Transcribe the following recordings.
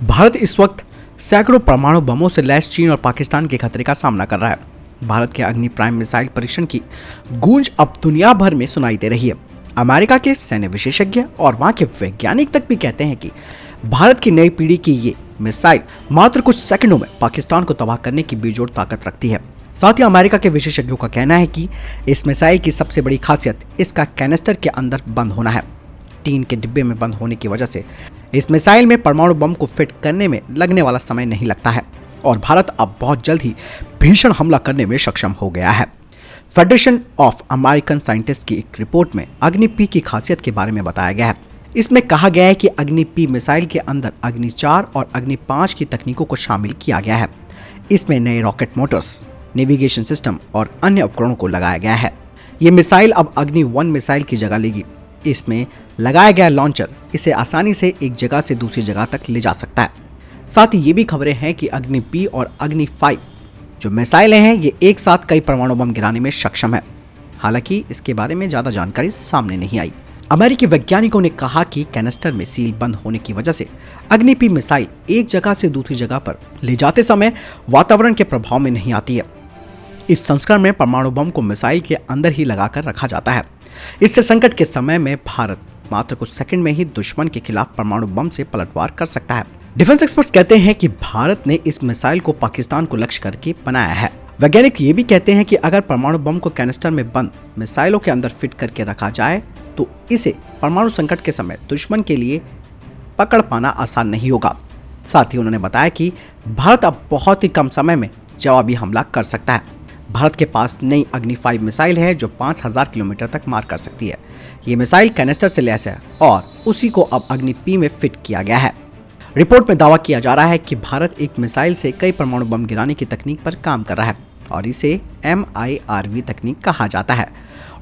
भारत इस वक्त सैकड़ों परमाणु बमों से लैस चीन और पाकिस्तान के खतरे का सामना कर रहा है। भारत के अग्नि प्राइम मिसाइल परीक्षण की गूंज अब दुनिया भर में सुनाई दे रही है। अमेरिका के सैन्य विशेषज्ञ और वहां के वैज्ञानिक तक भी कहते हैं कि भारत की नई पीढ़ी की ये मिसाइल मात्र कुछ सेकंडों में पाकिस्तान को तबाह करने की बेजोड़ ताकत रखती है। साथ ही अमेरिका के विशेषज्ञों का कहना है कि इस मिसाइल की सबसे बड़ी खासियत इसका कैनिस्टर के अंदर बंद होना है। टीन के डिब्बे में बंद होने की वजह से इस मिसाइल में परमाणु बम को फिट करने में लगने वाला समय नहीं लगता है और भारत अब बहुत जल्द ही भीषण हमला करने में सक्षम हो गया है। फेडरेशन ऑफ अमेरिकन साइंटिस्ट की एक रिपोर्ट में अग्नि पी की खासियत के बारे में बताया गया है। इसमें कहा गया है कि अग्नि पी मिसाइल के अंदर अग्नि 4 और अग्नि 5 की तकनीकों को शामिल किया गया है। इसमें नए रॉकेट मोटर्स, नेविगेशन सिस्टम और अन्य उपकरणों को लगाया गया है। ये मिसाइल अब अग्नि 1 मिसाइल की जगह लेगी। इसमें लगाया गया लॉन्चर इसे आसानी से एक जगह से दूसरी जगह तक ले जा सकता है। साथ ही ये भी खबरें हैं कि अग्नि पी और अग्नि 5 जो मिसाइलें हैं ये एक साथ कई परमाणु बम गिराने में सक्षम है। हालांकि इसके बारे में ज्यादा जानकारी सामने नहीं आई। अमेरिकी वैज्ञानिकों ने कहा कि कैनिस्टर में सील बंद होने की वजह से अग्नि पी मिसाइल एक जगह से दूसरी जगह पर ले जाते समय वातावरण के प्रभाव में नहीं आती है। इस संस्करण में परमाणु बम को मिसाइल के अंदर ही लगाकर रखा जाता है। इससे संकट के समय में भारत मात्र कुछ सेकंड में ही दुश्मन के खिलाफ परमाणु बम से पलटवार कर सकता है। डिफेंस एक्सपर्ट्स कहते हैं कि भारत ने इस मिसाइल को पाकिस्तान को लक्ष्य करके बनाया है। वैज्ञानिक ये भी कहते हैं कि अगर परमाणु बम को कैनिस्टर में बंद मिसाइलों के अंदर फिट करके रखा जाए तो इसे परमाणु संकट के समय दुश्मन के लिए पकड़ पाना आसान नहीं होगा। साथ ही उन्होंने बताया कि भारत अब बहुत ही कम समय में जवाबी हमला कर सकता है। भारत के पास नई अग्नि 5 मिसाइल है जो 5000 किलोमीटर तक मार कर सकती है। ये मिसाइल कैनिस्टर से लैस है और उसी को अब अग्नि पी में फिट किया गया है। रिपोर्ट में दावा किया जा रहा है कि भारत एक मिसाइल से कई परमाणु बम गिराने की तकनीक पर काम कर रहा है और इसे MIRV तकनीक कहा जाता है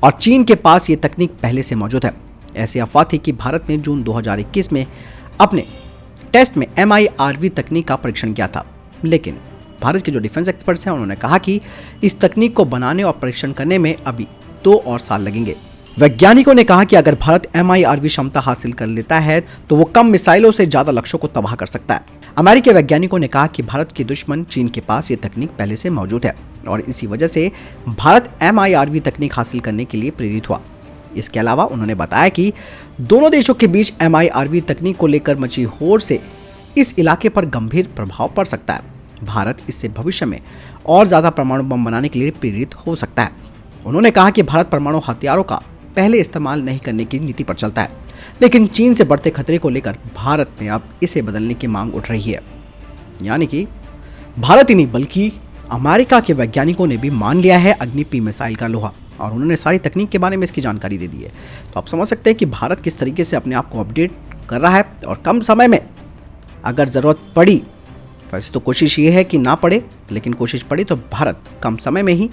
और चीन के पास ये तकनीक पहले से मौजूद है। ऐसी अफवाह थी कि भारत ने जून 2021 में अपने टेस्ट में MIRV तकनीक का परीक्षण किया था, लेकिन भारत के जो डिफेंस एक्सपर्ट्स हैं उन्होंने कहा कि इस तकनीक को बनाने और परीक्षण करने में अभी 2 और साल लगेंगे। वैज्ञानिकों ने कहा कि अगर भारत MIRV क्षमता हासिल कर लेता है तो वो कम मिसाइलों से ज्यादा लक्ष्यों को तबाह कर सकता है। अमेरिकी वैज्ञानिकों ने कहा कि भारत के दुश्मन चीन के पास ये तकनीक पहले से मौजूद है और इसी वजह से भारत MIRV तकनीक हासिल करने के लिए प्रेरित हुआ। इसके अलावा उन्होंने बताया कि दोनों देशों के बीच MIRV तकनीक को लेकर मची होड़ से इस इलाके पर गंभीर प्रभाव पड़ सकता है। भारत इससे भविष्य में और ज्यादा परमाणु बम बनाने के लिए प्रेरित हो सकता है। उन्होंने कहा कि भारत परमाणु हथियारों का पहले इस्तेमाल नहीं करने की नीति पर चलता है, लेकिन चीन से बढ़ते खतरे को लेकर भारत में अब इसे बदलने की मांग उठ रही है। यानी कि भारत ही नहीं बल्कि अमेरिका के वैज्ञानिकों ने भी मान लिया है अग्नि पी मिसाइल का लोहा और उन्होंने सारी तकनीक के बारे में इसकी जानकारी दे दी है। तो आप समझ सकते हैं कि भारत किस तरीके से अपने आप को अपडेट कर रहा है और कम समय में अगर ज़रूरत पड़ी, वैसे तो कोशिश ये है कि ना पड़े, लेकिन कोशिश पड़ी तो भारत कम समय में ही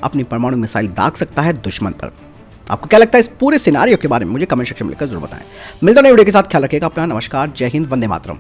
अपनी परमाणु मिसाइल दाग सकता है दुश्मन पर। आपको क्या लगता है इस पूरे सिनारियो के बारे में? मुझे कमेंट सेक्शन में लिखकर जरूर बताएं। मिलता है नई वीडियो के साथ, ख्याल रखिएगा अपना। नमस्कार, जय हिंद, वंदे मातरम।